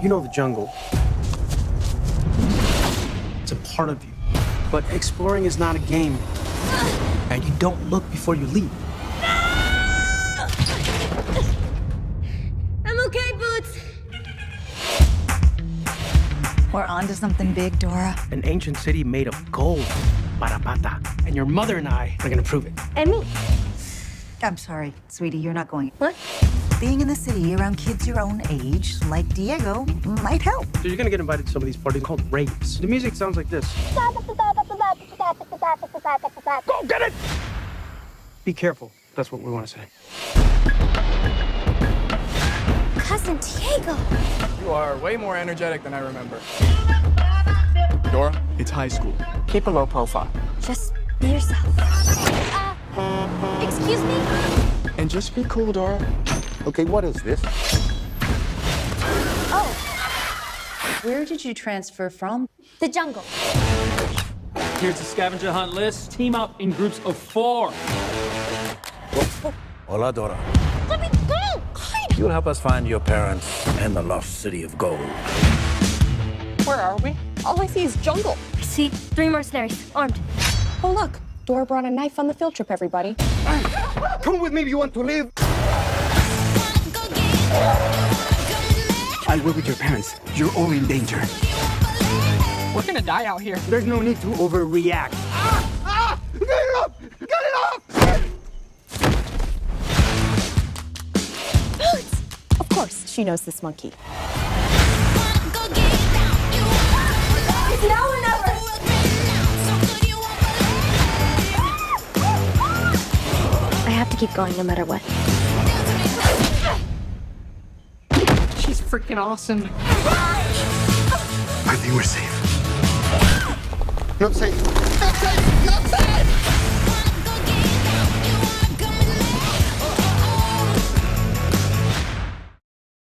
You know the jungle. It's a part of you. But exploring is not a game. And you don't look before you leap. I'm okay, Boots. We're onto something big, Dora. An ancient city made of gold. Parapata. And your mother and I are gonna prove it. And me. I'm sorry, sweetie, you're not going. What? Being in the city around kids your own age, like Diego, might help. So you're gonna get invited to some of these parties called raves. The music sounds like this. Go get it! Be careful. That's what we want to say. Cousin Diego. You are way more energetic than I remember. Dora, it's high school. Keep a low profile. Just be yourself. Excuse me? And just be cool, Dora. Okay, what is this? Oh, Where did you transfer from? the jungle. Here's the scavenger hunt list. Team up in groups of 4. Hola, Dora. Let me go! Hide! You'll help us find your parents and the lost city of gold. Where are we? All I see is jungle. I see 3 mercenaries, armed. Oh, look. Dora brought a knife on the field trip, everybody. Come with me if you want to live. I'll work with your parents. You're all in danger. We're gonna die out here. There's no need to overreact. Get it up! Get it up! Boots! Of course, she knows this monkey. It's now or never! I have to keep going no matter what. She's freaking awesome. I think we're safe. Not safe. Not safe. Not safe.